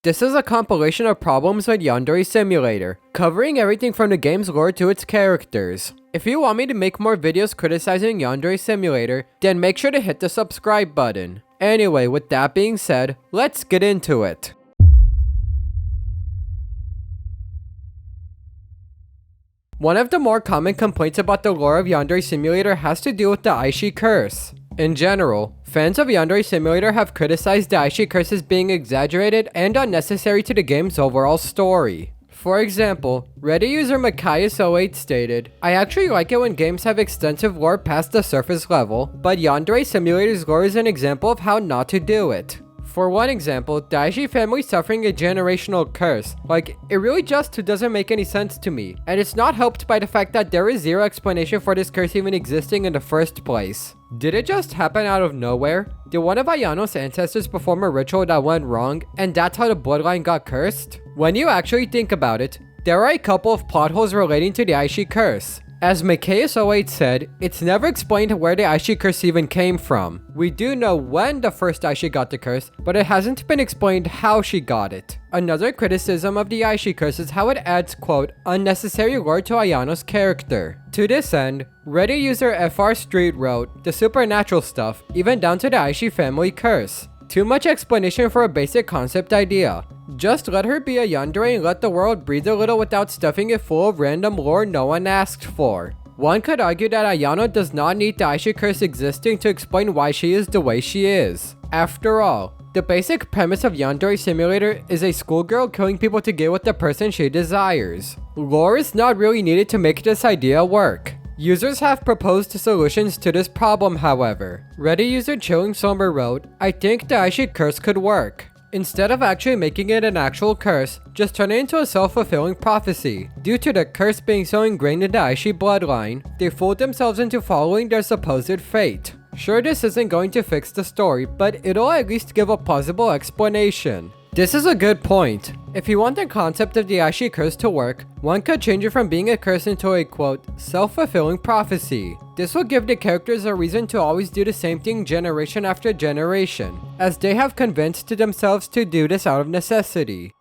This is a compilation of problems with Yandere Simulator, covering everything from the game's lore to its characters. If you want me to make more videos criticizing Yandere Simulator, then make sure to hit the subscribe button. Anyway, with that being said, let's get into it. One of the more common complaints about the lore of Yandere Simulator has to do with the Aishi Curse. In general, fans of Yandere Simulator have criticized the Aishi Curse as being exaggerated and unnecessary to the game's overall story. For example, Reddit user Machias08 stated, "I actually like it when games have extensive lore past the surface level, but Yandere Simulator's lore is an example of how not to do it. For one example, the Aishi family suffering a generational curse. It really just doesn't make any sense to me, and it's not helped by the fact that there is zero explanation for this curse even existing in the first place. Did it just happen out of nowhere? Did one of Ayano's ancestors perform a ritual that went wrong, and that's how the bloodline got cursed? When you actually think about it, there are a couple of plot holes relating to the Aishi curse. As Machias08 said, it's never explained where the Aishi curse even came from. We do know when the first Aishi got the curse, but it hasn't been explained how she got it. Another criticism of the Aishi curse is how it adds, quote, unnecessary lore to Ayano's character. To this end, Reddit user FR Street wrote, the supernatural stuff, even down to the Aishi family curse. Too much explanation for a basic concept idea. Just let her be a yandere and let the world breathe a little without stuffing it full of random lore no one asked for. One could argue that Ayano does not need the Aishi curse existing to explain why she is the way she is. After all, the basic premise of Yandere Simulator is a schoolgirl killing people to get with the person she desires. Lore is not really needed to make this idea work. Users have proposed solutions to this problem, however. Reddit user Chilling Somber wrote, I think the Aishi curse could work. Instead of actually making it an actual curse, just turn it into a self-fulfilling prophecy. Due to the curse being so ingrained in the Aishi bloodline, they fooled themselves into following their supposed fate. Sure, this isn't going to fix the story, but it'll at least give a plausible explanation. This is a good point. If you want the concept of the Aishi curse to work, one could change it from being a curse into a, quote, self-fulfilling prophecy. This will give the characters a reason to always do the same thing generation after generation, as they have convinced themselves to do this out of necessity.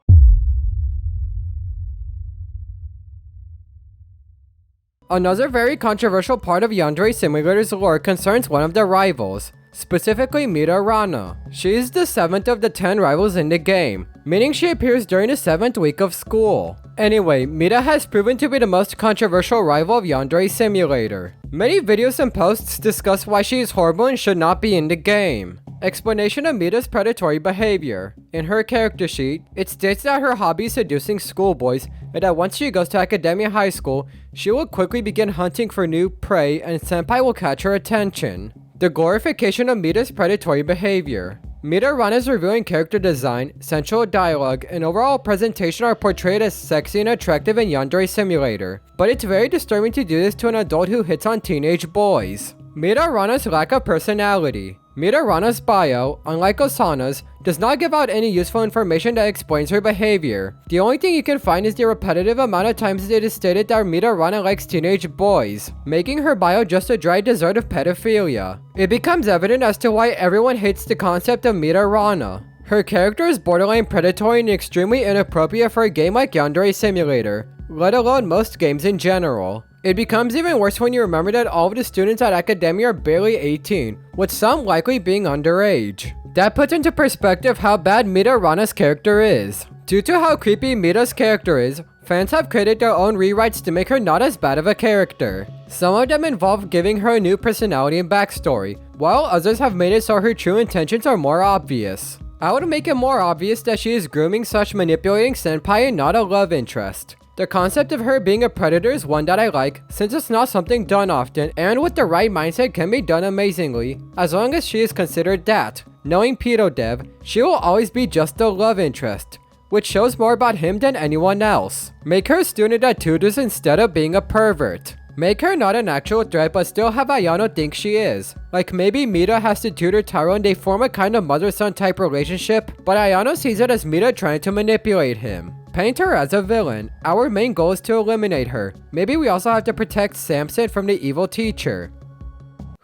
Another very controversial part of Yandere Simulator's lore concerns one of the rivals, specifically Mita Rana. She is the 7th of the 10 rivals in the game, meaning she appears during the 7th week of school. Anyway, Mita has proven to be the most controversial rival of Yandere Simulator. Many videos and posts discuss why she is horrible and should not be in the game. Explanation of Mita's predatory behavior. In her character sheet, it states that her hobby is seducing schoolboys, and that once she goes to Academia High School, she will quickly begin hunting for new prey and Senpai will catch her attention. The glorification of Mita's predatory behavior. Mita Rana's revealing character design, sensual dialogue, and overall presentation are portrayed as sexy and attractive in Yandere Simulator, but it's very disturbing to do this to an adult who hits on teenage boys. Mita Rana's lack of personality. Mita Rana's bio, unlike Osana's, does not give out any useful information that explains her behavior. The only thing you can find is the repetitive amount of times it is stated that Mita Rana likes teenage boys, making her bio just a dry dessert of pedophilia. It becomes evident as to why everyone hates the concept of Mita Rana. Her character is borderline predatory and extremely inappropriate for a game like Yandere Simulator, let alone most games in general. It becomes even worse when you remember that all of the students at Academia are barely 18, with some likely being underage. That puts into perspective how bad Mita Rana's character is. Due to how creepy Mita's character is, fans have created their own rewrites to make her not as bad of a character. Some of them involve giving her a new personality and backstory, while others have made it so her true intentions are more obvious. I would make it more obvious that she is grooming such manipulating senpai and not a love interest. The concept of her being a predator is one that I like, since it's not something done often, and with the right mindset can be done amazingly, as long as she is considered that. Knowing Pedo Dev, she will always be just a love interest, which shows more about him than anyone else. Make her a student that tutors instead of being a pervert. Make her not an actual threat but still have Ayano think she is. Like maybe Mita has to tutor Taro and they form a kind of mother-son type relationship, but Ayano sees it as Mita trying to manipulate him. Paint her as a villain. Our main goal is to eliminate her. Maybe we also have to protect Samson from the evil teacher.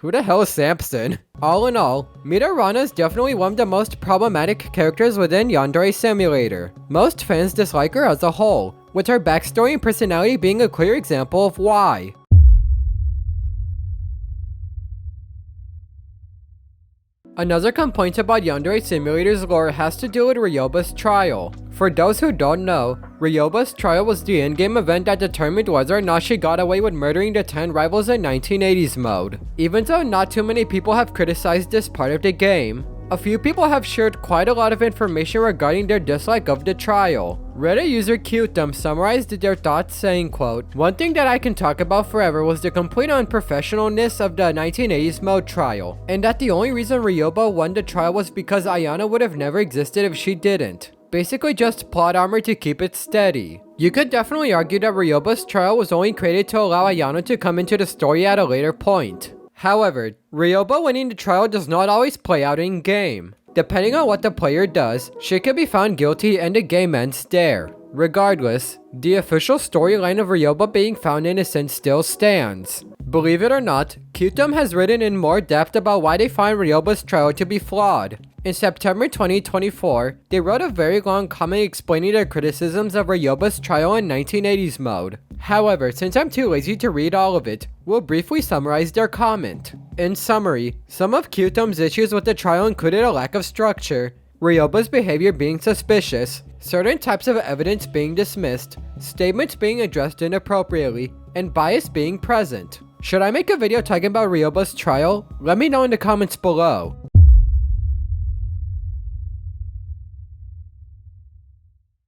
Who the hell is Samson? All in all, Mita Rana is definitely one of the most problematic characters within Yandere Simulator. Most fans dislike her as a whole, with her backstory and personality being a clear example of why. Another complaint about Yandere Simulator's lore has to do with Ryoba's trial. For those who don't know, Ryoba's trial was the in-game event that determined whether or not she got away with murdering the 10 rivals in 1980s mode. Even though not too many people have criticized this part of the game, a few people have shared quite a lot of information regarding their dislike of the trial. Reddit user Qtum summarized their thoughts saying, quote, "One thing that I can talk about forever was the complete unprofessionalness of the 1980s mode trial, and that the only reason Ryoba won the trial was because Ayano would have never existed if she didn't. Basically just plot armor to keep it steady." You could definitely argue that Ryoba's trial was only created to allow Ayano to come into the story at a later point. However, Ryoba winning the trial does not always play out in-game. Depending on what the player does, she could be found guilty and the game ends there. Regardless, the official storyline of Ryoba being found innocent still stands. Believe it or not, Qtum has written in more depth about why they find Ryoba's trial to be flawed. In September 2024, they wrote a very long comment explaining their criticisms of Ryoba's trial in 1980s mode. However, since I'm too lazy to read all of it, we'll briefly summarize their comment. In summary, some of Qtum's issues with the trial included a lack of structure, Ryoba's behavior being suspicious, certain types of evidence being dismissed, statements being addressed inappropriately, and bias being present. Should I make a video talking about Ryoba's trial? Let me know in the comments below.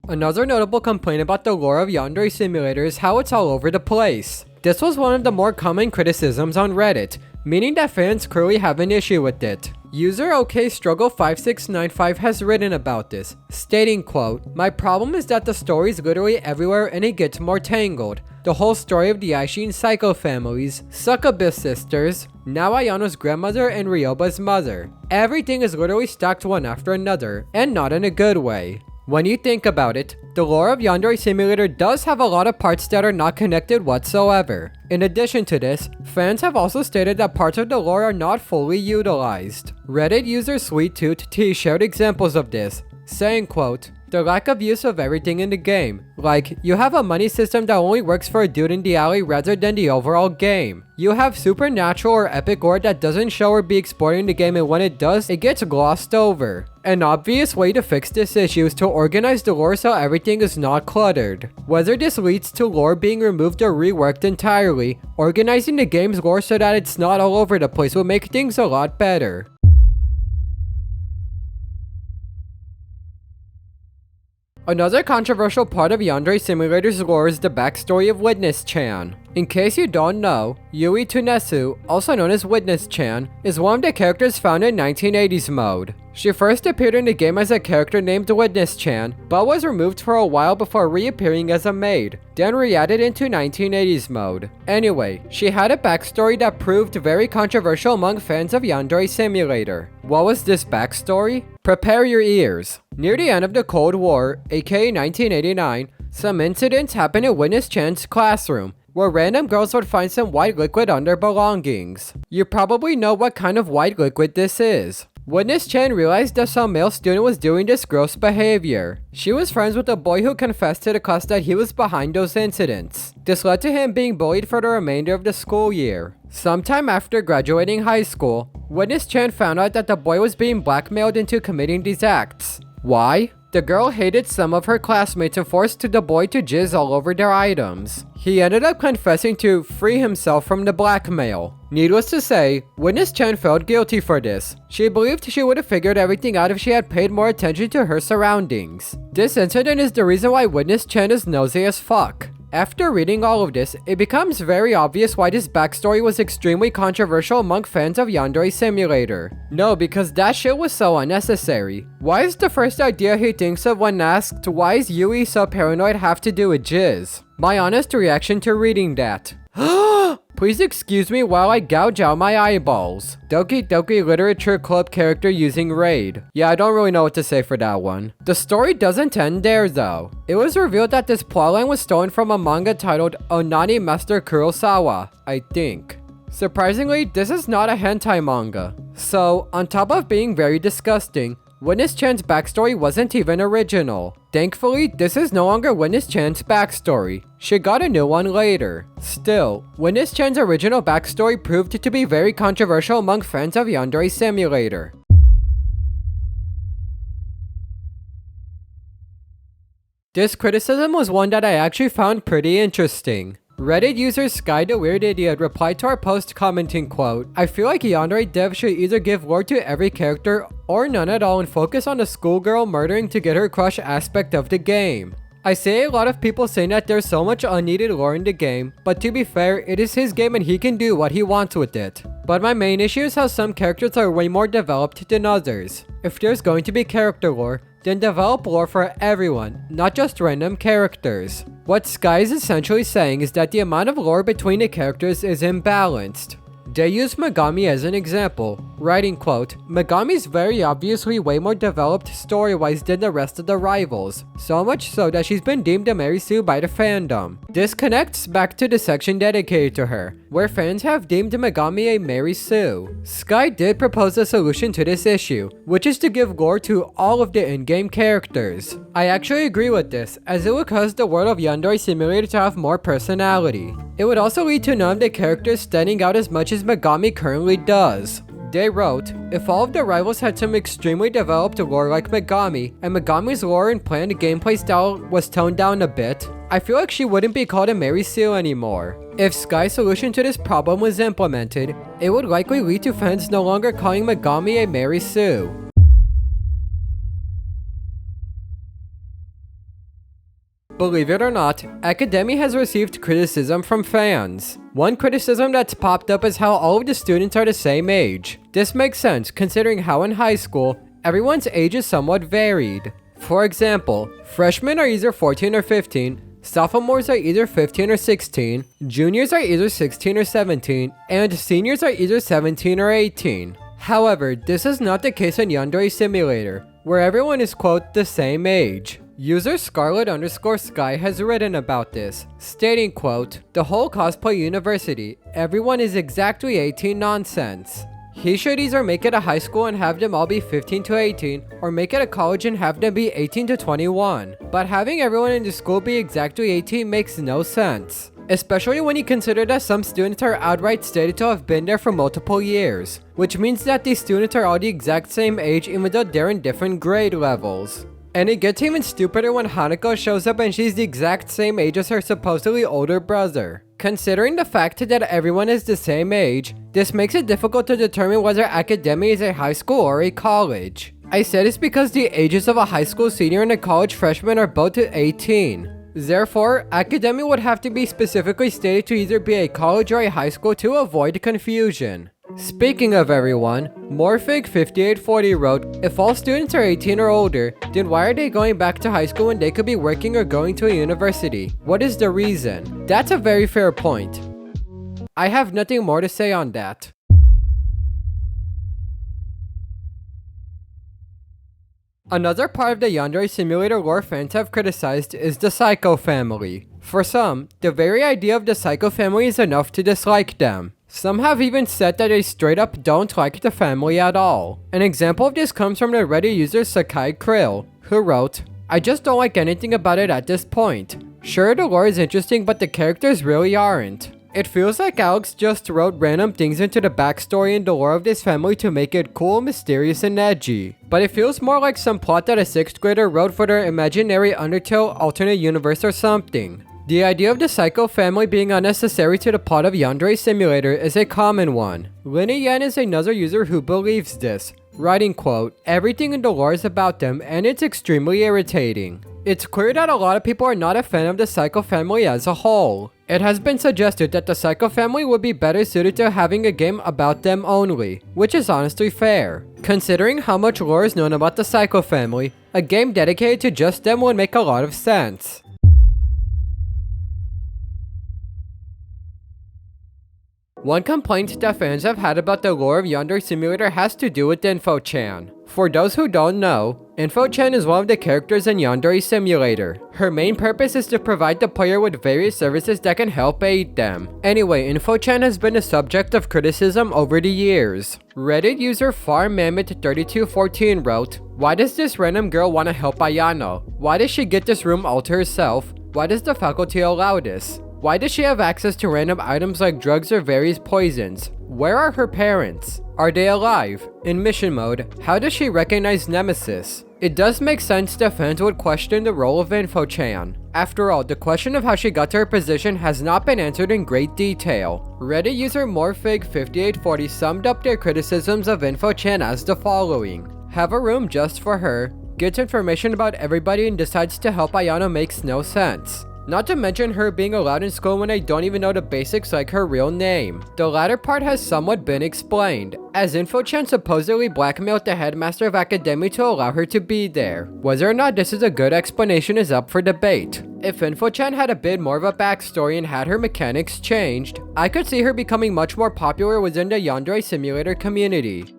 Another notable complaint about the lore of Yandere Simulator is how it's all over the place. This was one of the more common criticisms on Reddit, meaning that fans clearly have an issue with it. User OKStruggle5695 has written about this, stating, quote, "My problem is that the story is literally everywhere and it gets more tangled. The whole story of the Aishin Psycho families, Succubus sisters, now Ayano's grandmother and Ryoba's mother. Everything is literally stacked one after another, and not in a good way." When you think about it, the lore of Yandere Simulator does have a lot of parts that are not connected whatsoever. In addition to this, fans have also stated that parts of the lore are not fully utilized. Reddit user Sweet Tooth T shared examples of this, saying, quote, "The lack of use of everything in the game. Like, you have a money system that only works for a dude in the alley rather than the overall game. You have supernatural or epic lore that doesn't show or be explored in the game, and when it does, it gets glossed over. An obvious way to fix this issue is to organize the lore so everything is not cluttered. Whether this leads to lore being removed or reworked entirely, organizing the game's lore so that it's not all over the place will make things a lot better." Another controversial part of Yandere Simulator's lore is the backstory of Witness-chan. In case you don't know, Yui Tsunesu, also known as Witness-chan, is one of the characters found in 1980s mode. She first appeared in the game as a character named Witness-chan, but was removed for a while before reappearing as a maid, then re-added into 1980s mode. Anyway, she had a backstory that proved very controversial among fans of Yandere Simulator. What was this backstory? Prepare your ears. Near the end of the Cold War, aka 1989, some incidents happened in Witness-chan's classroom, where random girls would find some white liquid on their belongings. You probably know what kind of white liquid this is. Witness-chan realized that some male student was doing this gross behavior. She was friends with a boy who confessed to the class that he was behind those incidents. This led to him being bullied for the remainder of the school year. Sometime after graduating high school, Witness-chan found out that the boy was being blackmailed into committing these acts. Why? The girl hated some of her classmates and forced the boy to jizz all over their items. He ended up confessing to free himself from the blackmail. Needless to say, Witness-chan felt guilty for this. She believed she would have figured everything out if she had paid more attention to her surroundings. This incident is the reason why Witness-chan is nosy as fuck. After reading all of this, it becomes very obvious why this backstory was extremely controversial among fans of Yandere Simulator. No, because that shit was so unnecessary. Why is the first idea he thinks of when asked why is Yui so paranoid have to do with jizz? My honest reaction to reading that. Please excuse me while I gouge out my eyeballs. Doki Doki Literature Club character using raid. Yeah, I don't really know what to say for that one. The story doesn't end there though. It was revealed that this plotline was stolen from a manga titled Onani Master Kurosawa, I think. Surprisingly, this is not a hentai manga. So, on top of being very disgusting, Witness-chan's backstory wasn't even original. Thankfully, this is no longer Witness-chan's backstory. She got a new one later. Still, Witness-chan's original backstory proved to be very controversial among fans of Yandere Simulator. This criticism was one that I actually found pretty interesting. Reddit user Sky the Weird Idiot replied to our post commenting, quote, "I feel like Yandere devs should either give lore to every character or none at all and focus on the schoolgirl murdering to get her crush aspect of the game. I see a lot of people saying that there's so much unneeded lore in the game, but to be fair, it is his game and he can do what he wants with it. But my main issue is how some characters are way more developed than others. If there's going to be character lore, then develop lore for everyone, not just random characters." What Sky is essentially saying is that the amount of lore between the characters is imbalanced. They use Megami as an example, writing, quote, "Megami is very obviously way more developed story-wise than the rest of the rivals, so much so that she's been deemed a Mary Sue by the fandom." This connects back to the section dedicated to her, where fans have deemed Megami a Mary Sue. Sky did propose a solution to this issue, which is to give lore to all of the in-game characters. I actually agree with this, as it would cause the world of Yandere Simulator to have more personality. It would also lead to none of the characters standing out as much as Megami currently does. They wrote, "If all of the rivals had some extremely developed lore like Megami, and Megami's lore and planned gameplay style was toned down a bit, I feel like she wouldn't be called a Mary Sue anymore." If Sky's solution to this problem was implemented, it would likely lead to fans no longer calling Megami a Mary Sue. Believe it or not, Academy has received criticism from fans. One criticism that's popped up is how all of the students are the same age. This makes sense considering how in high school, everyone's age is somewhat varied. For example, freshmen are either 14 or 15, sophomores are either 15 or 16, juniors are either 16 or 17, and seniors are either 17 or 18. However, this is not the case in Yandere Simulator, where everyone is, quote, the same age. User Scarlet_Sky has written about this, stating, quote, "The whole cosplay university, everyone is exactly 18 nonsense. He should either make it a high school and have them all be 15 to 18, or make it a college and have them be 18 to 21. But having everyone in the school be exactly 18 makes no sense. Especially when you consider that some students are outright stated to have been there for multiple years, which means that these students are all the exact same age even though they're in different grade levels. And it gets even stupider when Hanako shows up and she's the exact same age as her supposedly older brother. Considering the fact that everyone is the same age, this makes it difficult to determine whether Academy is a high school or a college. I said it's because the ages of a high school senior and a college freshman are both 18. Therefore, Academy would have to be specifically stated to either be a college or a high school to avoid confusion. Speaking of everyone, Morphig5840 wrote, "If all students are 18 or older, then why are they going back to high school when they could be working or going to a university? What is the reason?" That's a very fair point. I have nothing more to say on that. Another part of the Yandere Simulator lore fans have criticized is the Psycho family. For some, the very idea of the Psycho family is enough to dislike them. Some have even said that they straight up don't like the family at all. An example of this comes from the Reddit user Sakai Krill, who wrote, "I just don't like anything about it at this point. Sure, the lore is interesting, but the characters really aren't. It feels like Alex just wrote random things into the backstory and the lore of this family to make it cool, mysterious, and edgy. But it feels more like some plot that a 6th grader wrote for their imaginary Undertale alternate universe or something." The idea of the Psycho family being unnecessary to the plot of Yandere Simulator is a common one. Linny Yan is another user who believes this, writing, quote, "Everything in the lore is about them and it's extremely irritating." It's clear that a lot of people are not a fan of the Psycho family as a whole. It has been suggested that the Psycho family would be better suited to having a game about them only, which is honestly fair. Considering how much lore is known about the Psycho family, a game dedicated to just them would make a lot of sense. One complaint that fans have had about the lore of Yandere Simulator has to do with InfoChan. For those who don't know, InfoChan is one of the characters in Yandere Simulator. Her main purpose is to provide the player with various services that can help aid them. Anyway, InfoChan has been a subject of criticism over the years. Reddit user FarmMammoth3214 wrote, "Why does this random girl want to help Ayano? Why does she get this room all to herself? Why does the faculty allow this? Why does she have access to random items like drugs or various poisons? Where are her parents? Are they alive? In mission mode, how does she recognize Nemesis?" It does make sense that fans would question the role of InfoChan. After all, the question of how she got to her position has not been answered in great detail. Reddit user Morphig5840 summed up their criticisms of InfoChan as the following. Have a room just for her, gets information about everybody and decides to help Ayano makes no sense. Not to mention her being allowed in school when I don't even know the basics like her real name. The latter part has somewhat been explained, as InfoChan supposedly blackmailed the headmaster of academia to allow her to be there. Whether or not this is a good explanation is up for debate. If InfoChan had a bit more of a backstory and had her mechanics changed, I could see her becoming much more popular within the Yandere Simulator community.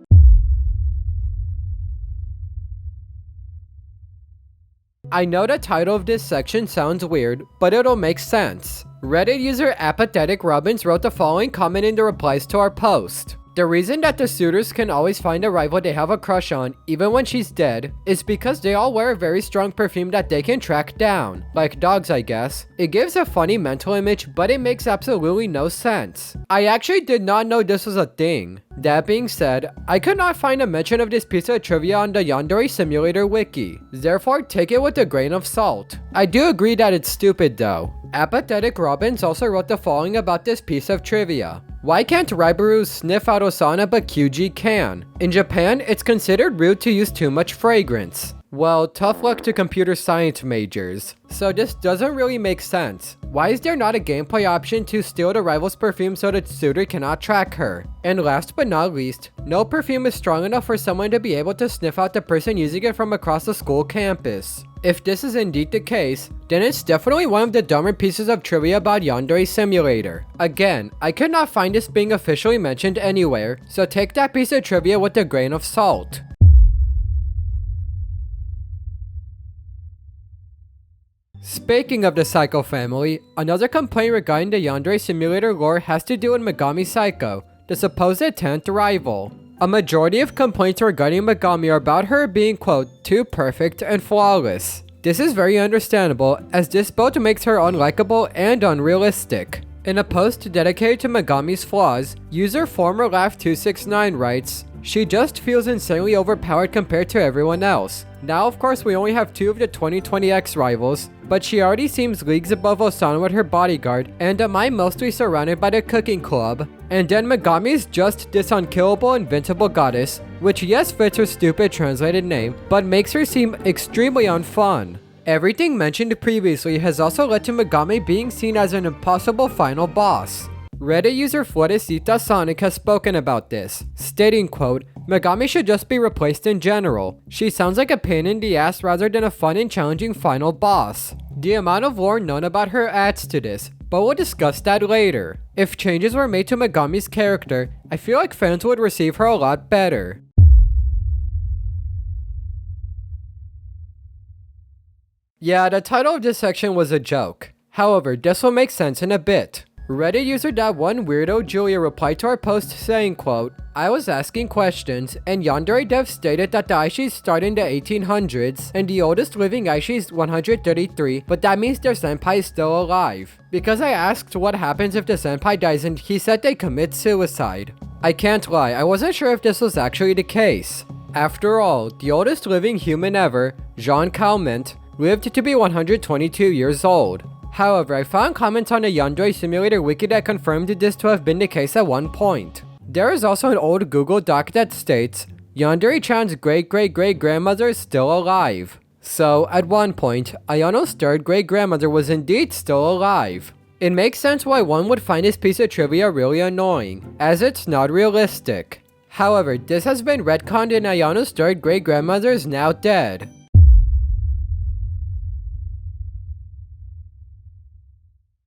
I know the title of this section sounds weird, but it'll make sense. Reddit user Apathetic Robbins wrote the following comment in the replies to our post. The reason that the suitors can always find a rival they have a crush on, even when she's dead, is because they all wear a very strong perfume that they can track down. Like dogs, I guess. It gives a funny mental image, but it makes absolutely no sense. I actually did not know this was a thing. That being said, I could not find a mention of this piece of trivia on the Yandere Simulator wiki. Therefore, take it with a grain of salt. I do agree that it's stupid though. Apathetic Robbins also wrote the following about this piece of trivia. Why can't Raibaru sniff out Osana but Kyuji can? In Japan, it's considered rude to use too much fragrance. Well, tough luck to computer science majors. So this doesn't really make sense. Why is there not a gameplay option to steal the rival's perfume so the suitor cannot track her? And last but not least, no perfume is strong enough for someone to be able to sniff out the person using it from across the school campus. If this is indeed the case, then it's definitely one of the dumber pieces of trivia about Yandere Simulator. Again, I could not find this being officially mentioned anywhere, so take that piece of trivia with a grain of salt. Speaking of the Psycho family, another complaint regarding the Yandere Simulator lore has to do with Megami Psycho, the supposed 10th rival. A majority of complaints regarding Megami are about her being, quote, too perfect and flawless. This is very understandable, as this both makes her unlikable and unrealistic. In a post dedicated to Megami's flaws, user FormerLaugh269 writes, "She just feels insanely overpowered compared to everyone else. Now of course we only have 2 of the 2020X rivals, but she already seems leagues above Osana with her bodyguard, and am I mostly surrounded by the cooking club? And then Megami is just this unkillable invincible goddess, which yes fits her stupid translated name, but makes her seem extremely unfun. Everything mentioned previously has also led to Megami being seen as an impossible final boss." Reddit user Floresita Sonic has spoken about this, stating, quote, "Megami should just be replaced in general. She sounds like a pain in the ass rather than a fun and challenging final boss." The amount of lore known about her adds to this, but we'll discuss that later. If changes were made to Megami's character, I feel like fans would receive her a lot better. Yeah, the title of this section was a joke. However, this will make sense in a bit. Reddit user .1weirdo Julia replied to our post saying, quote, "I was asking questions, and Yandere Dev stated that the Aishis start in the 1800s, and the oldest living Aishi is 133, but that means their senpai is still alive. Because I asked what happens if the senpai dies, and he said they commit suicide. I can't lie, I wasn't sure if this was actually the case. After all, the oldest living human ever, Jean Calment, lived to be 122 years old. However, I found comments on the Yandere Simulator wiki that confirmed this to have been the case at one point. There is also an old Google Doc that states, Yandere-chan's great-great-great-grandmother is still alive. So, at one point, Ayano's third great-grandmother was indeed still alive. It makes sense why one would find this piece of trivia really annoying, as it's not realistic. However, this has been retconned and Ayano's third great-grandmother is now dead.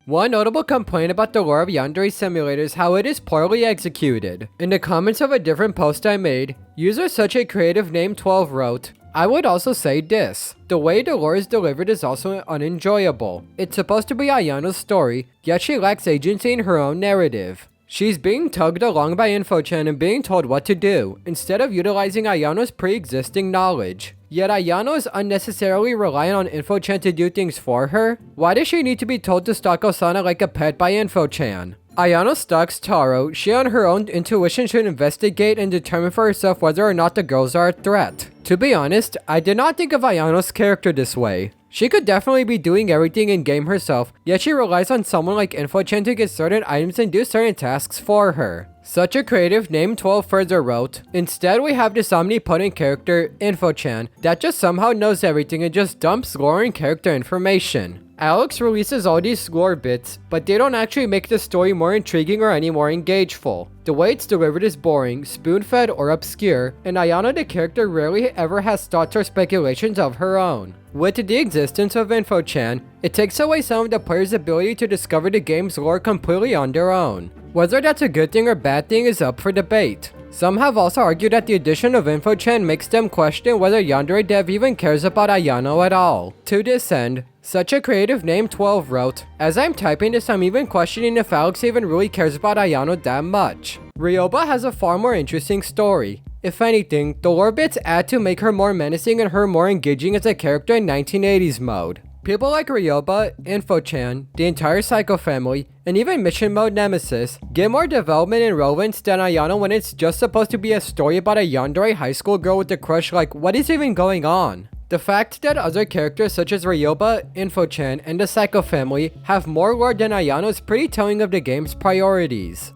One notable complaint about the lore of Yandere Simulator is how it is poorly executed. In the comments of a different post I made, user such a creative name 12 wrote, I would also say this. The way the lore is delivered is also unenjoyable. It's supposed to be Ayano's story, yet she lacks agency in her own narrative. She's being tugged along by InfoChan and being told what to do, instead of utilizing Ayano's pre-existing knowledge. Yet Ayano is unnecessarily reliant on InfoChan to do things for her. Why does she need to be told to stalk Osana like a pet by InfoChan? Ayano stalks Taro. She on her own intuition should investigate and determine for herself whether or not the girls are a threat. To be honest, I did not think of Ayano's character this way. She could definitely be doing everything in game herself, yet she relies on someone like InfoChan to get certain items and do certain tasks for her. Such a creative name 12 further wrote, instead we have this omnipotent character, InfoChan, that just somehow knows everything and just dumps lore and character information. Alex releases all these lore bits, but they don't actually make the story more intriguing or any more engageful. The way it's delivered is boring, spoon-fed, or obscure, and Ayano the character rarely ever has thoughts or speculations of her own. With the existence of InfoChan, it takes away some of the player's ability to discover the game's lore completely on their own. Whether that's a good thing or bad thing is up for debate. Some have also argued that the addition of InfoChan makes them question whether Yandere Dev even cares about Ayano at all. To this end, such a creative name 12 wrote, as I'm typing this I'm even questioning if Alex even really cares about Ayano that much. Ryoba has a far more interesting story. If anything, the lore bits add to make her more menacing and her more engaging as a character in 1980s mode. People like Ryoba, InfoChan, the entire Psycho family, and even Mission Mode Nemesis get more development and relevance than Ayano when it's just supposed to be a story about a yandere high school girl with a crush. Like, what is even going on? The fact that other characters such as Ryoba, InfoChan, and the Psycho family have more lore than Ayano is pretty telling of the game's priorities.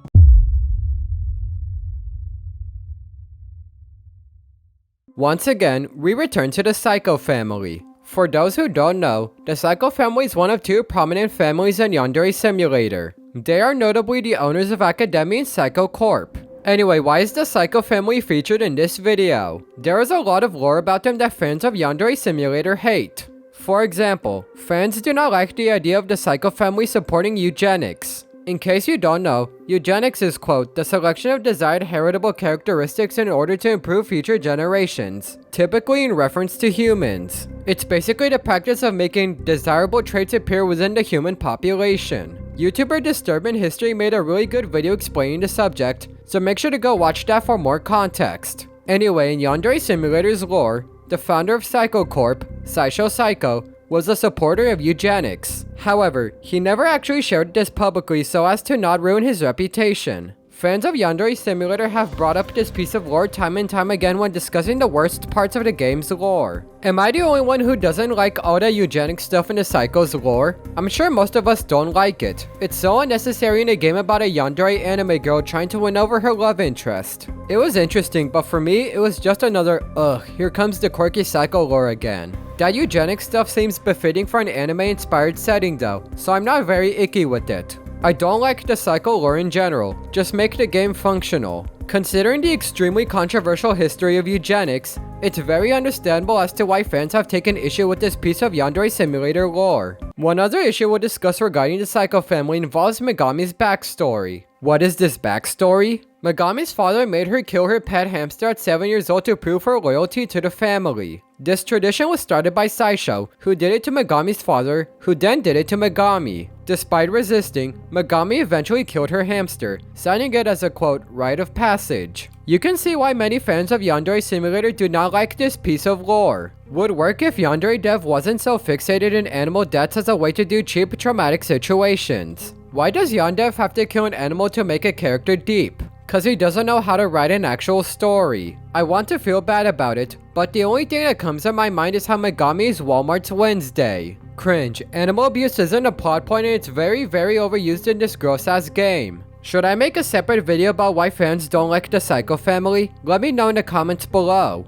Once again, we return to the Psycho family. For those who don't know, the Psycho family is one of two prominent families in Yandere Simulator. They are notably the owners of Academy and Psycho Corp. Anyway, why is the Psycho family featured in this video? There is a lot of lore about them that fans of Yandere Simulator hate. For example, fans do not like the idea of the Psycho family supporting eugenics. In case you don't know, eugenics is, quote, the selection of desired heritable characteristics in order to improve future generations, typically in reference to humans. It's basically the practice of making desirable traits appear within the human population. YouTuber Disturbing History made a really good video explaining the subject, so make sure to go watch that for more context. Anyway, in Yandere Simulator's lore, the founder of Psycho Corp, Saisho Psycho, was a supporter of eugenics. However, he never actually shared this publicly so as to not ruin his reputation. Fans of Yandere Simulator have brought up this piece of lore time and time again when discussing the worst parts of the game's lore. Am I the only one who doesn't like all the eugenic stuff in the Psycho's lore? I'm sure most of us don't like it. It's so unnecessary in a game about a yandere anime girl trying to win over her love interest. It was interesting, but for me, it was just another, ugh, here comes the quirky Psycho lore again. That eugenic stuff seems befitting for an anime-inspired setting though, so I'm not very icky with it. I don't like the Psycho lore in general, just make the game functional. Considering the extremely controversial history of eugenics, it's very understandable as to why fans have taken issue with this piece of Yandere Simulator lore. One other issue we'll discuss regarding the Psycho family involves Megami's backstory. What is this backstory? Megami's father made her kill her pet hamster at 7 years old to prove her loyalty to the family. This tradition was started by Saisho, who did it to Megami's father, who then did it to Megami. Despite resisting, Megami eventually killed her hamster, signing it as a, quote, rite of passage. You can see why many fans of Yandere Simulator do not like this piece of lore. Would work if Yandere Dev wasn't so fixated in animal deaths as a way to do cheap traumatic situations. Why does Yandev have to kill an animal to make a character deep? Cause he doesn't know how to write an actual story. I want to feel bad about it, but the only thing that comes to my mind is how Megami is Walmart's Wednesday. Cringe, animal abuse isn't a plot point and it's very overused in this gross ass game. Should I make a separate video about why fans don't like the Psycho family? Let me know in the comments below.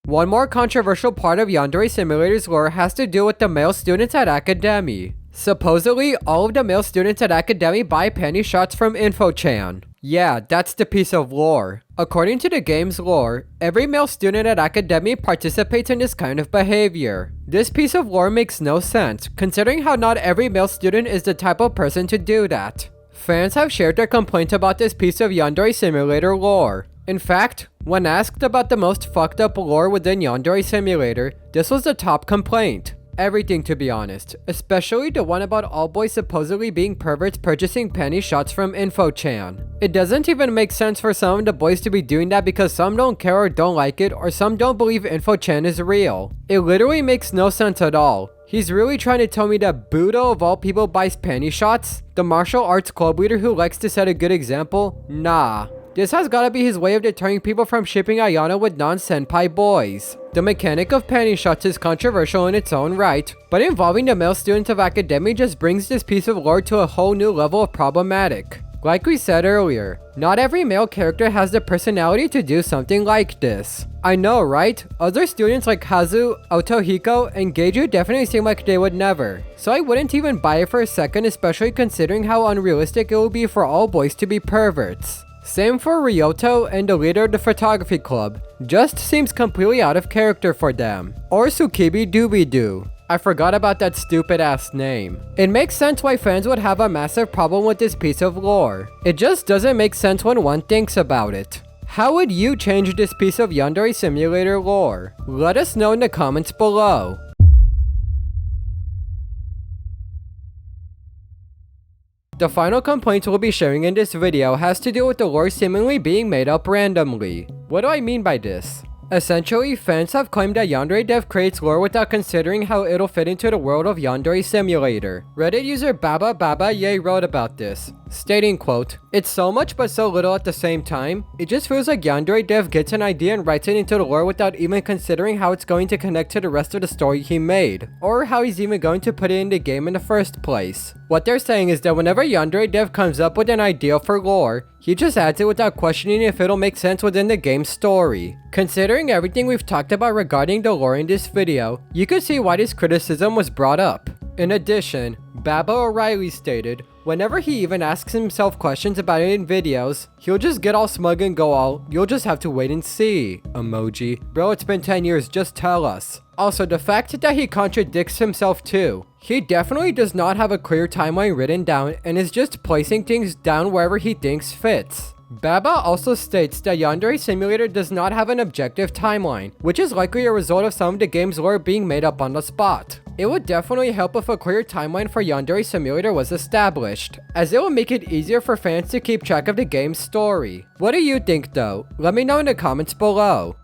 One more controversial part of Yandere Simulator's lore has to do with the male students at Academy. Supposedly, all of the male students at Academy buy panty shots from InfoChan. Yeah, that's the piece of lore. According to the game's lore, every male student at Academy participates in this kind of behavior. This piece of lore makes no sense, considering how not every male student is the type of person to do that. Fans have shared their complaints about this piece of Yandere Simulator lore. In fact, when asked about the most fucked up lore within Yandere Simulator, this was the top complaint. Everything, to be honest, especially the one about all boys supposedly being perverts purchasing panty shots from InfoChan. It doesn't even make sense for some of the boys to be doing that because some don't care or don't like it, or some don't believe InfoChan is real. It literally makes no sense at all. He's really trying to tell me that Budo of all people buys panty shots? The martial arts club leader who likes to set a good example? Nah. This has gotta be his way of deterring people from shipping Ayano with non-senpai boys. The mechanic of panty shots is controversial in its own right, but involving the male students of academia just brings this piece of lore to a whole new level of problematic. Like we said earlier, not every male character has the personality to do something like this. I know, right? Other students like Kazu, Otohiko, and Geiju definitely seem like they would never. So I wouldn't even buy it for a second, especially considering how unrealistic it would be for all boys to be perverts. Same for Ryoto and the leader of the photography club. Just seems completely out of character for them. Or Tsukibi Dooby-Doo. I forgot about that stupid ass name. It makes sense why fans would have a massive problem with this piece of lore. It just doesn't make sense when one thinks about it. How would you change this piece of Yandere Simulator lore? Let us know in the comments below. The final complaint we'll be sharing in this video has to do with the lore seemingly being made up randomly. What do I mean by this? Essentially, fans have claimed that Yandere Dev creates lore without considering how it'll fit into the world of Yandere Simulator. Reddit user Baba Baba Ye wrote about this, stating, quote, "It's so much but so little at the same time. It just feels like Yandere Dev gets an idea and writes it into the lore without even considering how it's going to connect to the rest of the story he made, or how he's even going to put it in the game in the first place." What they're saying is that whenever Yandere Dev comes up with an idea for lore, he just adds it without questioning if it'll make sense within the game's story. Considering everything we've talked about regarding the lore in this video, you could see why this criticism was brought up. In addition, Baba O'Reilly stated, whenever he even asks himself questions about it in videos, he'll just get all smug and go all, "You'll just have to wait and see," emoji. Bro, it's been 10 years, just tell us. Also, the fact that he contradicts himself too. He definitely does not have a clear timeline written down and is just placing things down wherever he thinks fits. Baba also states that Yandere Simulator does not have an objective timeline, which is likely a result of some of the game's lore being made up on the spot. It would definitely help if a clear timeline for Yandere Simulator was established, as it will make it easier for fans to keep track of the game's story. What do you think though? Let me know in the comments below.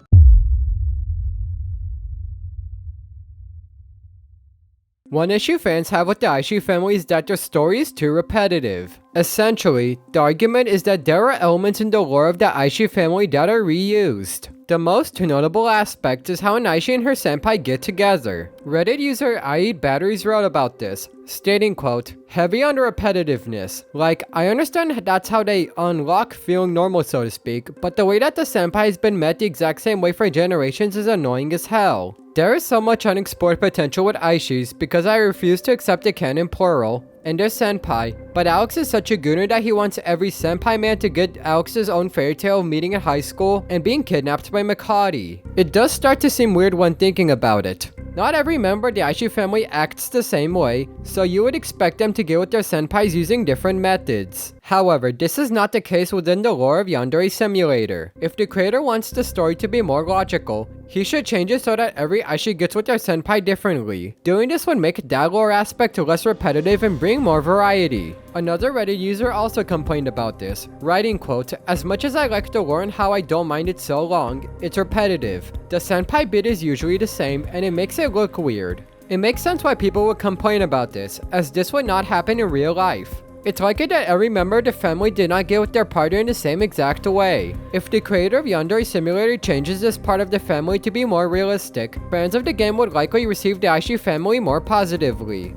One issue fans have with the Aishi family is that their story is too repetitive. Essentially, the argument is that there are elements in the lore of the Aishi family that are reused. The most notable aspect is how an Aishi and her senpai get together. Reddit user I Eat Batteries wrote about this, stating, quote, "Heavy on repetitiveness. Like, I understand that's how they unlock feeling normal, so to speak, but the way that the senpai has been met the exact same way for generations is annoying as hell. There is so much unexplored potential with Aishis because I refuse to accept the canon plural, and their senpai, but Alex is such a gooner that he wants every senpai man to get Alex's own fairy tale of meeting in high school and being kidnapped by Makati. It does start to seem weird when thinking about it. Not every member of the Aishi family acts the same way, so you would expect them to deal with their senpais using different methods. However, this is not the case within the lore of Yandere Simulator. If the creator wants the story to be more logical, he should change it so that every Aishi gets with their senpai differently. Doing this would make that lore aspect less repetitive and bring more variety. Another Reddit user also complained about this, writing, quote, "As much as I like the lore and how I don't mind it so long, it's repetitive. The senpai bit is usually the same and it makes it look weird." It makes sense why people would complain about this, as this would not happen in real life. It's likely that every member of the family did not get with their partner in the same exact way. If the creator of Yandere Simulator changes this part of the family to be more realistic, fans of the game would likely receive the Aishi family more positively.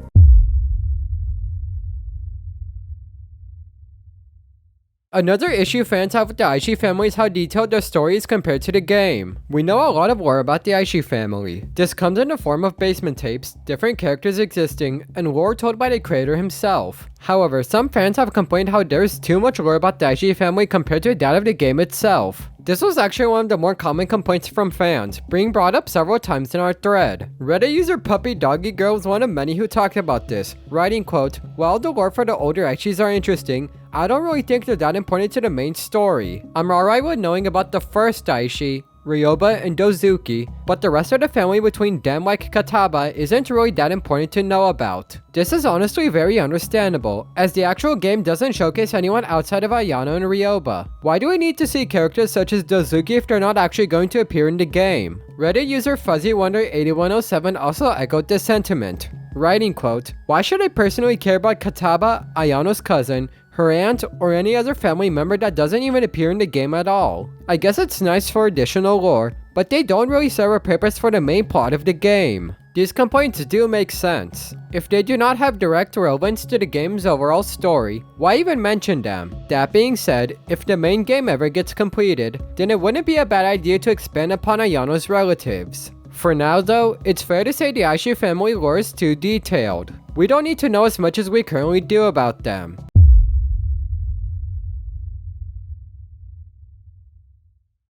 Another issue fans have with the Aishi family is how detailed their story is compared to the game. We know a lot of lore about the Aishi family. This comes in the form of basement tapes, different characters existing, and lore told by the creator himself. However, some fans have complained how there is too much lore about the Daishi family compared to that of the game itself. This was actually one of the more common complaints from fans, being brought up several times in our thread. Reddit user Puppy Doggy Girl was one of many who talked about this, writing, quote, "While the lore for the older Aishis are interesting, I don't really think they're that important to the main story. I'm alright with knowing about the first Daishi, Ryoba, and Dozuki, but the rest of the family between them like Kataba isn't really that important to know about." This is honestly very understandable, as the actual game doesn't showcase anyone outside of Ayano and Ryoba. Why do we need to see characters such as Dozuki if they're not actually going to appear in the game? Reddit user FuzzyWonder8107 also echoed this sentiment, writing, quote, "Why should I personally care about Kataba, Ayano's cousin, her aunt, or any other family member that doesn't even appear in the game at all? I guess it's nice for additional lore, but they don't really serve a purpose for the main plot of the game." These complaints do make sense. If they do not have direct relevance to the game's overall story, why even mention them? That being said, if the main game ever gets completed, then it wouldn't be a bad idea to expand upon Ayano's relatives. For now though, it's fair to say the Aishi family lore is too detailed. We don't need to know as much as we currently do about them.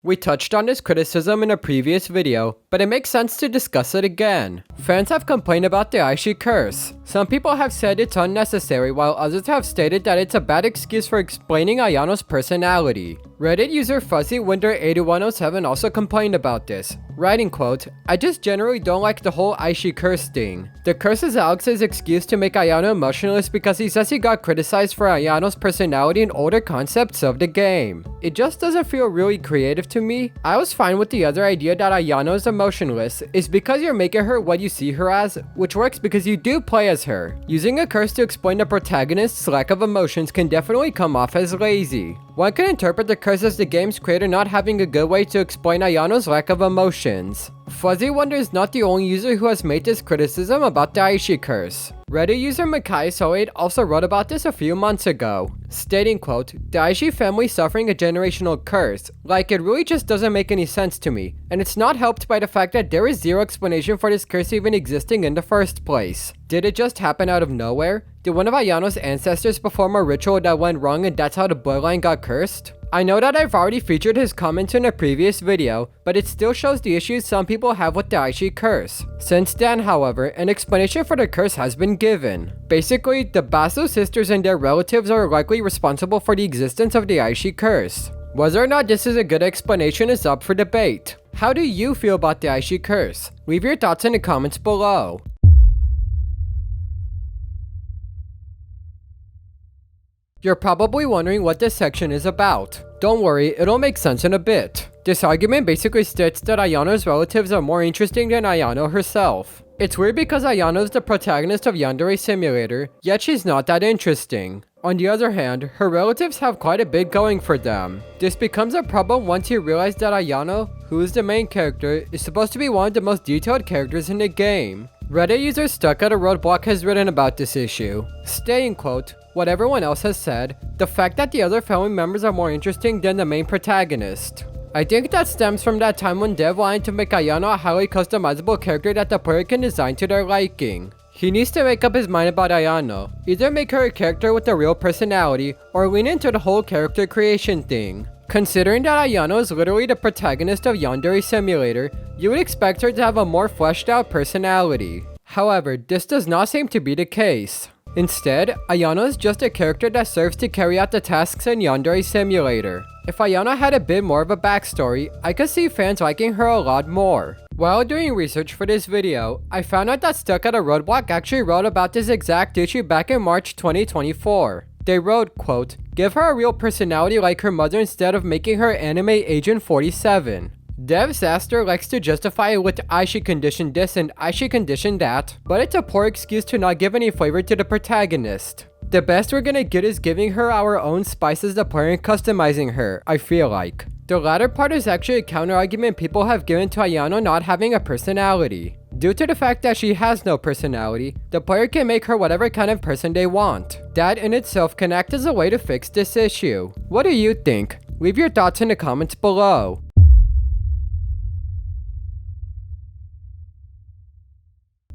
We touched on this criticism in a previous video, but it makes sense to discuss it again. Fans have complained about the Aishi curse. Some people have said it's unnecessary, while others have stated that it's a bad excuse for explaining Ayano's personality. Reddit user FuzzyWinder8107 also complained about this, writing, quote, "I just generally don't like the whole Aishi curse thing. The curse is Alex's excuse to make Ayano emotionless because he says he got criticized for Ayano's personality in older concepts of the game. It just doesn't feel really creative to me. I was fine with the other idea that Ayano is emotionless is because you're making her what you see her as, which works because you do play as her. Using a curse to explain the protagonist's lack of emotions can definitely come off as lazy. One can interpret the curse as the game's creator not having a good way to explain Ayano's lack of emotions." Fuzzy Wonder is not the only user who has made this criticism about the Aishi curse. Reddit user Makai08 also wrote about this a few months ago, stating, quote, "The Aishi family suffering a generational curse. Like, it really just doesn't make any sense to me, and it's not helped by the fact that there is zero explanation for this curse even existing in the first place. Did it just happen out of nowhere? Did one of Ayano's ancestors perform a ritual that went wrong and that's how the bloodline got cursed? I know that I've already featured his comments in a previous video, but it still shows the issues some people have with the Aishi curse. Since then, however, an explanation for the curse has been given. Basically, the Basu sisters and their relatives are likely responsible for the existence of the Aishi curse. Whether or not this is a good explanation is up for debate. How do you feel about the Aishi curse? Leave your thoughts in the comments below. You're probably wondering what this section is about. Don't worry, it'll make sense in a bit. This argument basically states that Ayano's relatives are more interesting than Ayano herself. It's weird because Ayano is the protagonist of Yandere Simulator, yet she's not that interesting. On the other hand, her relatives have quite a bit going for them. This becomes a problem once you realize that Ayano, who is the main character, is supposed to be one of the most detailed characters in the game. Reddit user Stuck at a Roadblock has written about this issue, stating, quote, "What everyone else has said, the fact that the other family members are more interesting than the main protagonist. I think that stems from that time when Dev wanted to make Ayano a highly customizable character that the player can design to their liking. He needs to make up his mind about Ayano. Either make her a character with a real personality, or lean into the whole character creation thing. Considering that Ayano is literally the protagonist of Yandere Simulator, you would expect her to have a more fleshed out personality. However, this does not seem to be the case. Instead, Ayano is just a character that serves to carry out the tasks in Yandere Simulator. If Ayano had a bit more of a backstory, I could see fans liking her a lot more." While doing research for this video, I found out that Stuck at a Roadblock actually wrote about this exact issue back in March 2024. They wrote, quote, "Give her a real personality like her mother instead of making her anime Agent 47. Dev Zaster likes to justify it with Aishi conditioned this and Aishi conditioned that, but it's a poor excuse to not give any flavor to the protagonist. The best we're gonna get is giving her our own spice as the player and customizing her, I feel like." The latter part is actually a counter-argument people have given to Ayano not having a personality. Due to the fact that she has no personality, the player can make her whatever kind of person they want. That in itself can act as a way to fix this issue. What do you think? Leave your thoughts in the comments below.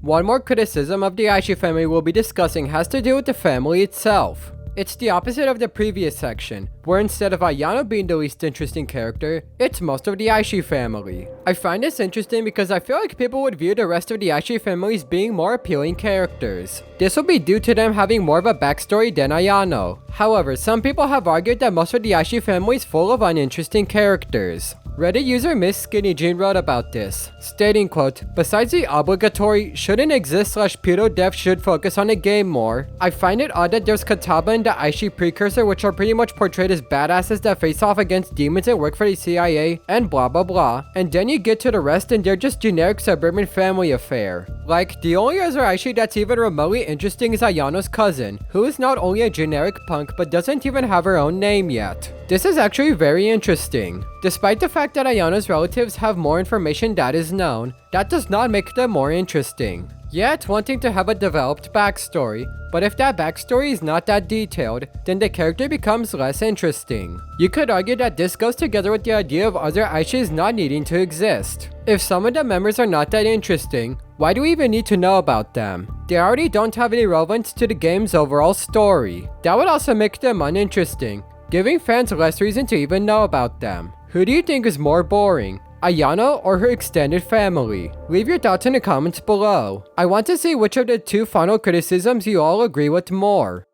One more criticism of the Aishi family we'll be discussing has to do with the family itself. It's the opposite of the previous section, where instead of Ayano being the least interesting character, it's most of the Aishi family. I find this interesting because I feel like people would view the rest of the Aishi family as being more appealing characters. This will be due to them having more of a backstory than Ayano. However, some people have argued that most of the Aishi family is full of uninteresting characters. Reddit user Miss Skinny Jean wrote about this, stating, quote, "Besides the obligatory shouldn't exist / Pseudo dev should focus on the game more, I find it odd that there's Kataba and the Aishi precursor, which are pretty much portrayed as badasses that face off against demons and work for the CIA and blah blah blah, and then you get to the rest and they're just generic suburban family affair. Like, the only other Aishi that's even remotely interesting is Ayano's cousin, who is not only a generic punk but doesn't even have her own name yet. This is actually very interesting. Despite the fact that Ayano's relatives have more information that is known, that does not make them more interesting. Yeah, it's one thing to have a developed backstory, but if that backstory is not that detailed, then the character becomes less interesting. You could argue that this goes together with the idea of other Aishis not needing to exist. If some of the members are not that interesting, why do we even need to know about them? They already don't have any relevance to the game's overall story. That would also make them uninteresting, giving fans less reason to even know about them. Who do you think is more boring, Ayano or her extended family? Leave your thoughts in the comments below. I want to see which of the two final criticisms you all agree with more.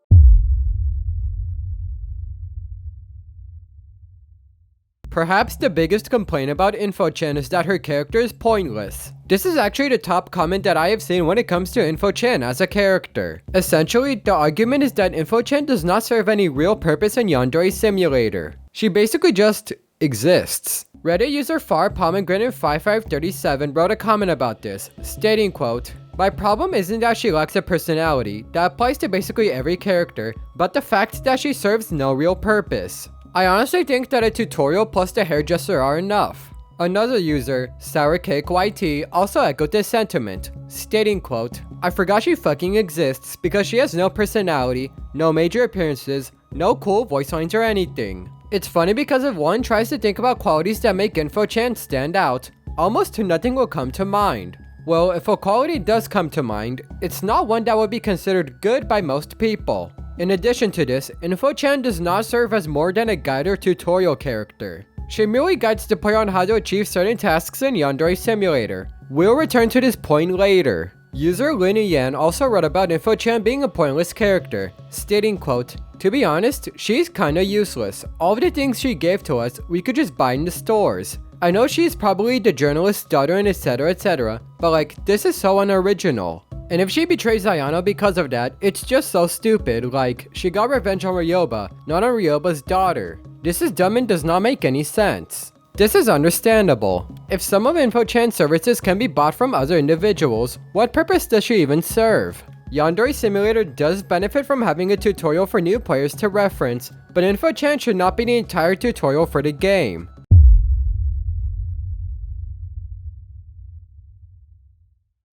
Perhaps the biggest complaint about InfoChan is that her character is pointless. This is actually the top comment that I have seen when it comes to InfoChan as a character. Essentially, the argument is that InfoChan does not serve any real purpose in Yandere Simulator. She basically just exists. Reddit user FarPomegranate5537 wrote a comment about this, stating, quote, "My problem isn't that she lacks a personality, that applies to basically every character, but the fact that she serves no real purpose. I honestly think that a tutorial plus the hairdresser are enough." Another user, SourCakeYT, also echoed this sentiment, stating, quote, "I forgot she fucking exists because she has no personality, no major appearances, no cool voice lines or anything." It's funny because if one tries to think about qualities that make InfoChan stand out, almost nothing will come to mind. Well, if a quality does come to mind, it's not one that would be considered good by most people. In addition to this, InfoChan does not serve as more than a guide or tutorial character. She merely guides the player on how to achieve certain tasks in Yandere Simulator. We'll return to this point later. User Lin Yan also wrote about InfoChan being a pointless character, stating, quote, "To be honest, she's kinda useless. All of the things she gave to us, we could just buy in the stores. I know she's probably the journalist's daughter and etc, but like, this is so unoriginal. And if she betrays Ayano because of that, it's just so stupid, like, she got revenge on Ryoba, not on Ryoba's daughter. This is dumb and does not make any sense." This is understandable. If some of InfoChan's services can be bought from other individuals, what purpose does she even serve? Yandere Simulator does benefit from having a tutorial for new players to reference, but InfoChan should not be the entire tutorial for the game.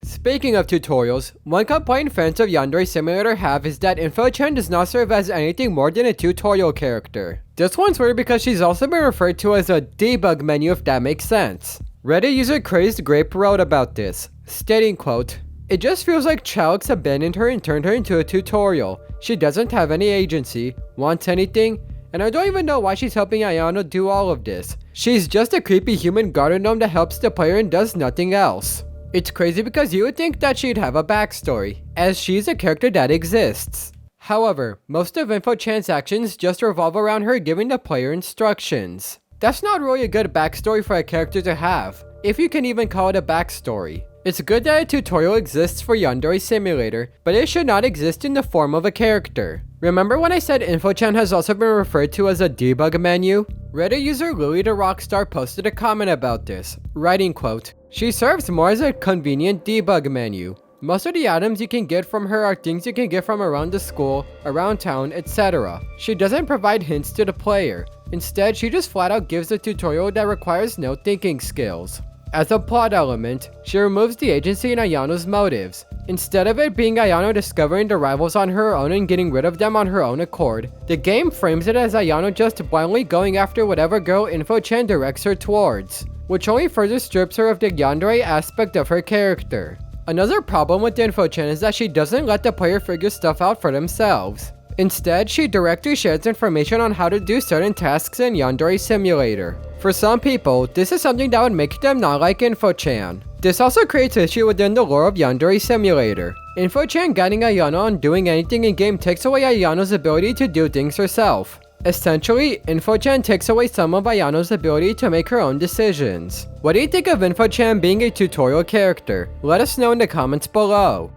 Speaking of tutorials, one complaint fans of Yandere Simulator have is that InfoChan does not serve as anything more than a tutorial character. This one's weird because she's also been referred to as a debug menu, if that makes sense. Reddit user Crazed Grape wrote about this, stating, quote, "It just feels like Chalex abandoned her and turned her into a tutorial. She doesn't have any agency, wants anything, and I don't even know why she's helping Ayano do all of this. She's just a creepy human garden gnome that helps the player and does nothing else." It's crazy because you would think that she'd have a backstory, as she's a character that exists. However, most of InfoChan's actions just revolve around her giving the player instructions. That's not really a good backstory for a character to have, if you can even call it a backstory. It's good that a tutorial exists for Yandere Simulator, but it should not exist in the form of a character. Remember when I said InfoChan has also been referred to as a debug menu? Reddit user Louis the Rockstar posted a comment about this, writing, quote, "She serves more as a convenient debug menu. Most of the items you can get from her are things you can get from around the school, around town, etc. She doesn't provide hints to the player. Instead, she just flat out gives a tutorial that requires no thinking skills. As a plot element, she removes the agency in Ayano's motives. Instead of it being Ayano discovering the rivals on her own and getting rid of them on her own accord, the game frames it as Ayano just blindly going after whatever girl InfoChan directs her towards, which only further strips her of the yandere aspect of her character. Another problem with InfoChan is that she doesn't let the player figure stuff out for themselves. Instead, she directly shares information on how to do certain tasks in Yandere Simulator. For some people, this is something that would make them not like InfoChan. This also creates issue within the lore of Yandere Simulator. InfoChan guiding Ayano on doing anything in-game takes away Ayano's ability to do things herself. Essentially, InfoChan takes away some of Ayano's ability to make her own decisions. What do you think of InfoChan being a tutorial character? Let us know in the comments below.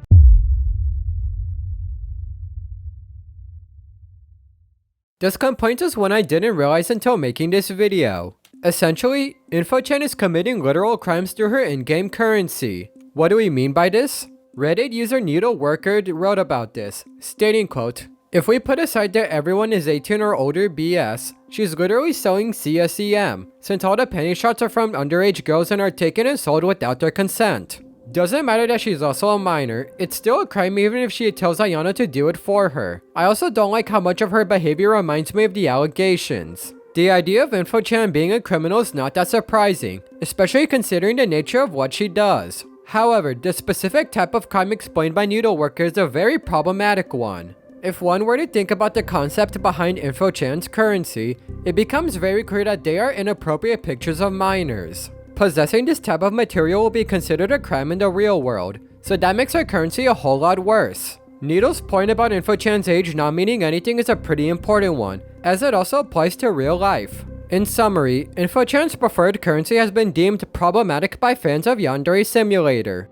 This complaint is one I didn't realize until making this video. Essentially, InfoChan is committing literal crimes through her in-game currency. What do we mean by this? Reddit user Needleworker wrote about this, stating quote, "If we put aside that everyone is 18 or older BS, she's literally selling CSEM, since all the penny shots are from underage girls and are taken and sold without their consent. Doesn't matter that she's also a minor, it's still a crime even if she tells Ayano to do it for her. I also don't like how much of her behavior reminds me of the allegations." The idea of InfoChan being a criminal is not that surprising, especially considering the nature of what she does. However, the specific type of crime explained by Needleworker is a very problematic one. If one were to think about the concept behind InfoChan's currency, it becomes very clear that they are inappropriate pictures of minors. Possessing this type of material will be considered a crime in the real world, so that makes her currency a whole lot worse. Needle's point about InfoChan's age not meaning anything is a pretty important one, as it also applies to real life. In summary, InfoChan's preferred currency has been deemed problematic by fans of Yandere Simulator.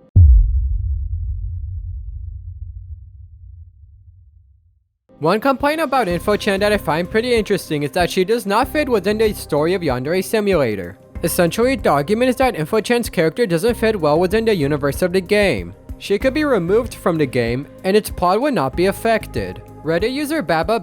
One complaint about InfoChan that I find pretty interesting is that she does not fit within the story of Yandere Simulator. Essentially, the argument is that InfoChan's character doesn't fit well within the universe of the game. She could be removed from the game, and its plot would not be affected. Reddit user Baba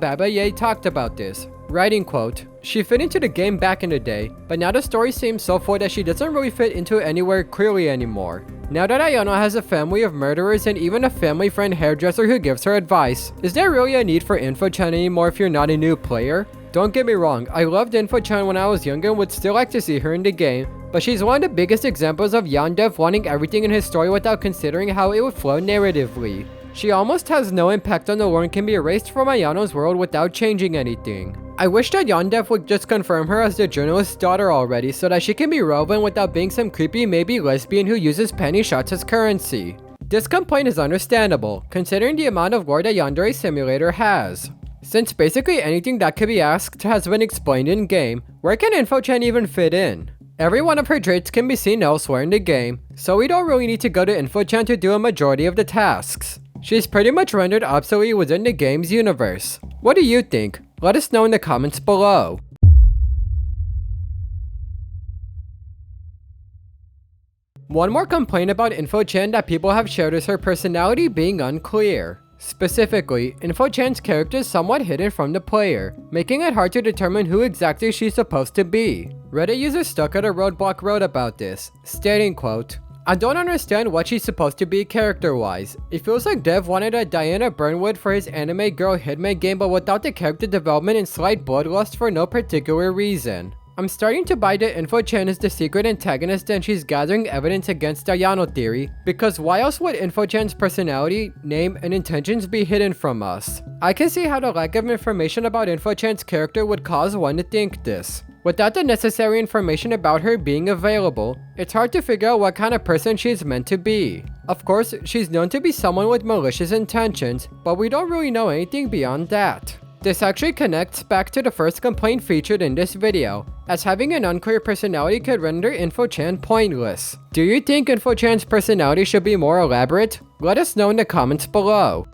talked about this, writing quote, "She fit into the game back in the day, but now the story seems so full that she doesn't really fit into anywhere clearly anymore. Now that Ayano has a family of murderers and even a family friend hairdresser who gives her advice, is there really a need for InfoChan anymore if you're not a new player? Don't get me wrong, I loved InfoChan when I was younger and would still like to see her in the game, but she's one of the biggest examples of Yandev wanting everything in his story without considering how it would flow narratively. She almost has no impact on the lore and can be erased from Ayano's world without changing anything. I wish that Yandev would just confirm her as the journalist's daughter already so that she can be relevant without being some creepy maybe lesbian who uses penny shots as currency. This complaint is understandable, considering the amount of lore that Yandere Simulator has. Since basically anything that could be asked has been explained in-game, where can InfoChan even fit in? Every one of her traits can be seen elsewhere in the game, so we don't really need to go to InfoChan to do a majority of the tasks. She's pretty much rendered obsolete within the game's universe. What do you think? Let us know in the comments below. One more complaint about InfoChan that people have shared is her personality being unclear. Specifically, InfoChan's character is somewhat hidden from the player, making it hard to determine who exactly she's supposed to be. Reddit user Stuck at a Roadblock wrote about this, stating quote, "I don't understand what she's supposed to be character-wise. It feels like Dev wanted a Diana Burnwood for his anime girl Hitman game but without the character development and slight bloodlust for no particular reason. I'm starting to buy that InfoChan is the secret antagonist and she's gathering evidence against Ayano theory, because why else would InfoChan's personality, name, and intentions be hidden from us? I can see how the lack of information about InfoChan's character would cause one to think this. Without the necessary information about her being available, it's hard to figure out what kind of person she is meant to be. Of course, she's known to be someone with malicious intentions, but we don't really know anything beyond that. This actually connects back to the first complaint featured in this video, as having an unclear personality could render InfoChan pointless. Do you think InfoChan's personality should be more elaborate? Let us know in the comments below.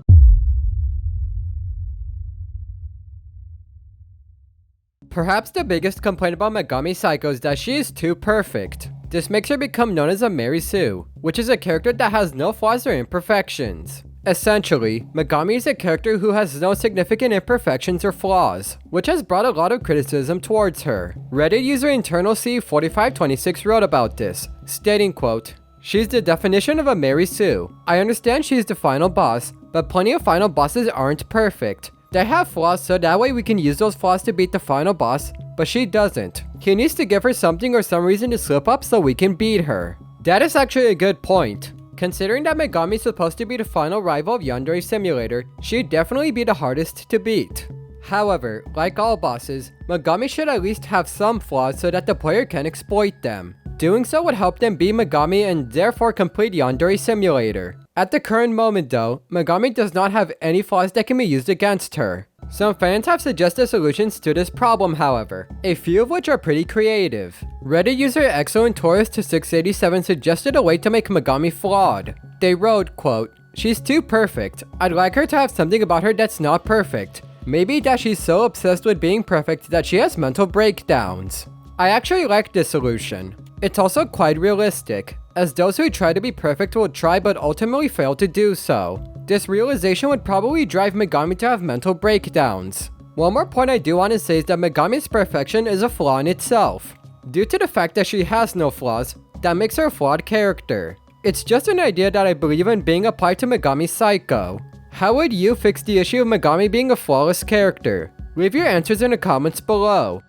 Perhaps the biggest complaint about Megami Psycho is that she is too perfect. This makes her become known as a Mary Sue, which is a character that has no flaws or imperfections. Essentially, Megami is a character who has no significant imperfections or flaws, which has brought a lot of criticism towards her. Reddit user InternalC4526 wrote about this, stating quote, "She's the definition of a Mary Sue. I understand she's the final boss, but plenty of final bosses aren't perfect. They have flaws so that way we can use those flaws to beat the final boss, but she doesn't. He needs to give her something or some reason to slip up so we can beat her." That is actually a good point. Considering that Megami is supposed to be the final rival of Yandere Simulator, she'd definitely be the hardest to beat. However, like all bosses, Megami should at least have some flaws so that the player can exploit them. Doing so would help them beat Megami and therefore complete Yandere Simulator. At the current moment though, Megami does not have any flaws that can be used against her. Some fans have suggested solutions to this problem however, a few of which are pretty creative. Reddit user Excellent2 suggested a way to make Megami flawed. They wrote, quote, "She's too perfect. I'd like her to have something about her that's not perfect. Maybe that she's so obsessed with being perfect that she has mental breakdowns." I actually like this solution. It's also quite realistic, as those who try to be perfect will try but ultimately fail to do so. This realization would probably drive Megami to have mental breakdowns. One more point I do want to say is that Megami's perfection is a flaw in itself. Due to the fact that she has no flaws, that makes her a flawed character. It's just an idea that I believe in being applied to Megami Psycho. How would you fix the issue of Megami being a flawless character? Leave your answers in the comments below.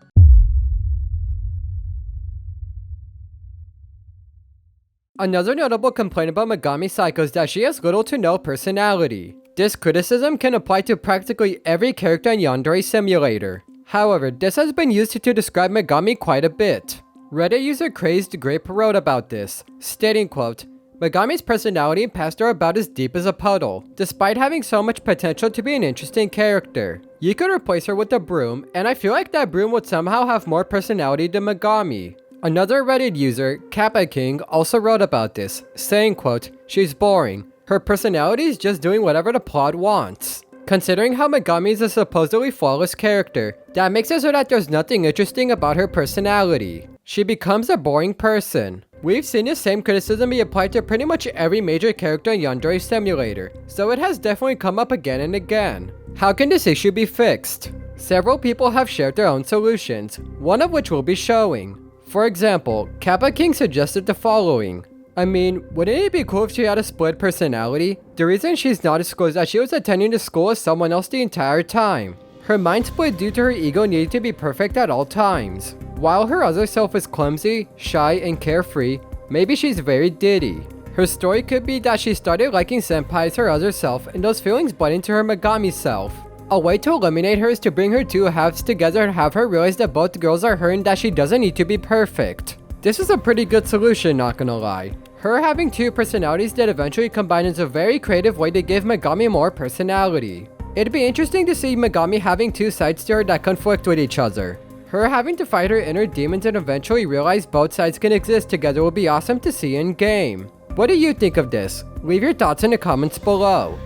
Another notable complaint about Megami Psycho is that she has little to no personality. This criticism can apply to practically every character in Yandere Simulator. However, this has been used to describe Megami quite a bit. Reddit user Crazed Grape wrote about this, stating, quote, "Megami's personality and past are about as deep as a puddle, despite having so much potential to be an interesting character. You could replace her with a broom, and I feel like that broom would somehow have more personality than Megami." Another Reddit user, Kappa King, also wrote about this, saying, quote, "She's boring. Her personality is just doing whatever the plot wants." Considering how Megami is a supposedly flawless character, that makes it so that there's nothing interesting about her personality. She becomes a boring person. We've seen the same criticism be applied to pretty much every major character in Yandere Simulator, so it has definitely come up again and again. How can this issue be fixed? Several people have shared their own solutions, one of which we'll be showing. For example, Kappa King suggested the following. I mean, wouldn't it be cool if she had a split personality? The reason she's not is that she was attending the school as someone else the entire time. Her mind split due to her ego needing to be perfect at all times. While her other self is clumsy, shy, and carefree, maybe she's very ditty. Her story could be that she started liking senpai as her other self and those feelings bled into her Megami self. A way to eliminate her is to bring her two halves together and have her realize that both girls are her and that she doesn't need to be perfect. This is a pretty good solution, not gonna lie. Her having two personalities that eventually combine is a very creative way to give Megami more personality. It'd be interesting to see Megami having two sides to her that conflict with each other. Her having to fight her inner demons and eventually realize both sides can exist together will be awesome to see in game. What do you think of this? Leave your thoughts in the comments below.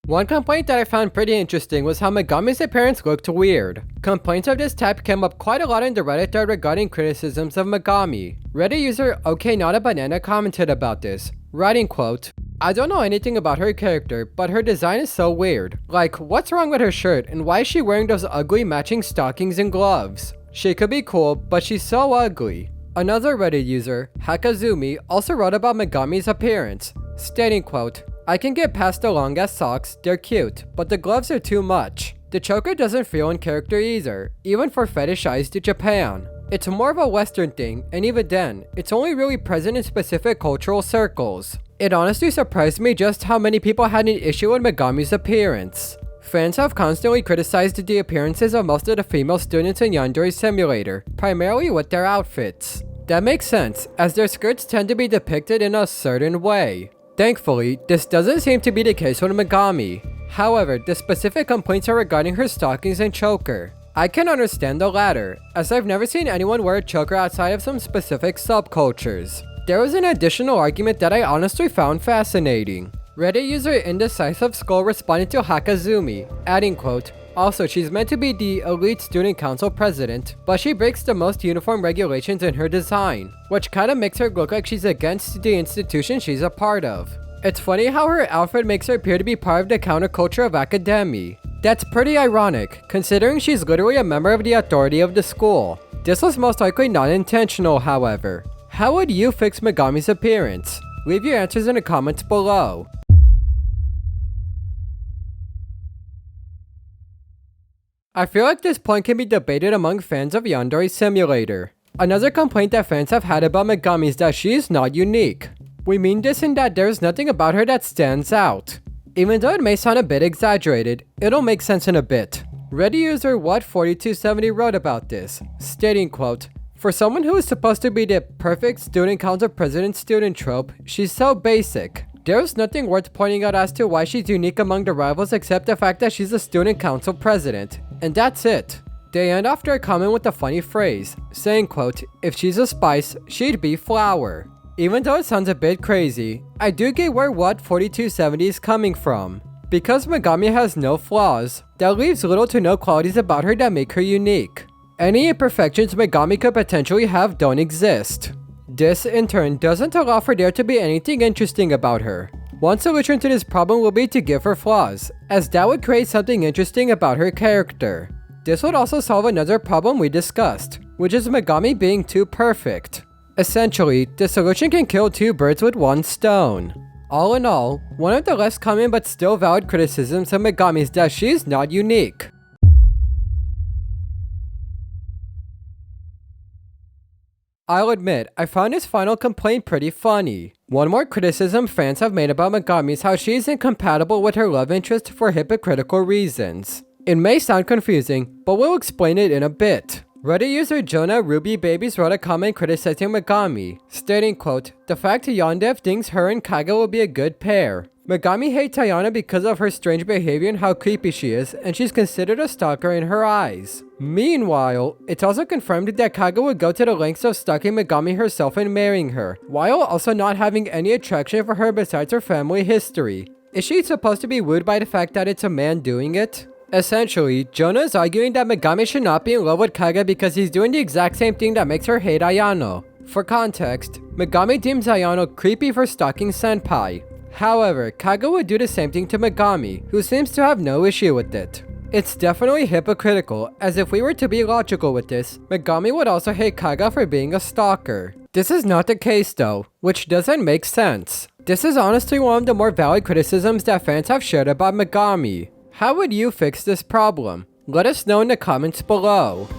One complaint that I found pretty interesting was how Megami's appearance looked weird. Complaints of this type came up quite a lot in the Reddit thread regarding criticisms of Megami. Reddit user OkNotABanana commented about this, writing, quote, "I don't know anything about her character, but her design is so weird. Like, what's wrong with her shirt and why is she wearing those ugly matching stockings and gloves? She could be cool, but she's so ugly." Another Reddit user, Hakazumi, also wrote about Megami's appearance, stating, quote, "I can get past the long ass socks, they're cute, but the gloves are too much. The choker doesn't feel in character either, even for fetishized Japan. It's more of a Western thing, and even then, it's only really present in specific cultural circles. It honestly surprised me just how many people had an issue with Megami's appearance. Fans have constantly criticized the appearances of most of the female students in Yandere Simulator, primarily with their outfits. That makes sense, as their skirts tend to be depicted in a certain way. Thankfully, this doesn't seem to be the case with Megami. However, the specific complaints are regarding her stockings and choker. I can understand the latter, as I've never seen anyone wear a choker outside of some specific subcultures. There was an additional argument that I honestly found fascinating. Reddit user Indecisive Skull responded to Hakazumi, adding, quote, "Also, she's meant to be the elite student council president, but she breaks the most uniform regulations in her design, which kinda makes her look like she's against the institution she's a part of. It's funny how her outfit makes her appear to be part of the counterculture of academia. That's pretty ironic, considering she's literally a member of the authority of the school. This was most likely not intentional, however. How would you fix Megami's appearance? Leave your answers in the comments below. I feel like this point can be debated among fans of Yandere Simulator. Another complaint that fans have had about Megami is that she is not unique. We mean this in that there's nothing about her that stands out. Even though it may sound a bit exaggerated, it'll make sense in a bit. Reddit user What4270 wrote about this, stating quote, "For someone who is supposed to be the perfect student council president student trope, she's so basic. There's nothing worth pointing out as to why she's unique among the rivals except the fact that she's a student council president. And that's it." They end after a comment with a funny phrase, saying quote, "If she's a spice, she'd be flour." Even though it sounds a bit crazy, I do get where What4270 is coming from. Because Megami has no flaws, that leaves little to no qualities about her that make her unique. Any imperfections Megami could potentially have don't exist. This, in turn, doesn't allow for there to be anything interesting about her. One solution to this problem will be to give her flaws, as that would create something interesting about her character. This would also solve another problem we discussed, which is Megami being too perfect. Essentially, the solution can kill two birds with one stone. All in all, one of the less common but still valid criticisms of Megami is that she is not unique. I'll admit, I found this final complaint pretty funny. One more criticism fans have made about Megami is how she is incompatible with her love interest for hypocritical reasons. It may sound confusing, but we'll explain it in a bit. Reddit user Jonah Ruby Babies wrote a comment criticizing Megami, stating quote, "The fact Yondev thinks her and Kaga will be a good pair. Megami hates Ayana because of her strange behavior and how creepy she is, and she's considered a stalker in her eyes." Meanwhile, it's also confirmed that Kaga would go to the lengths of stalking Megami herself and marrying her, while also not having any attraction for her besides her family history. Is she supposed to be wooed by the fact that it's a man doing it? Essentially, Jonah is arguing that Megami should not be in love with Kaga because he's doing the exact same thing that makes her hate Ayano. For context, Megami deems Ayano creepy for stalking Senpai. However, Kaga would do the same thing to Megami, who seems to have no issue with it. It's definitely hypocritical, as if we were to be logical with this, Megami would also hate Kaga for being a stalker. This is not the case though, which doesn't make sense. This is honestly one of the more valid criticisms that fans have shared about Megami. How would you fix this problem? Let us know in the comments below.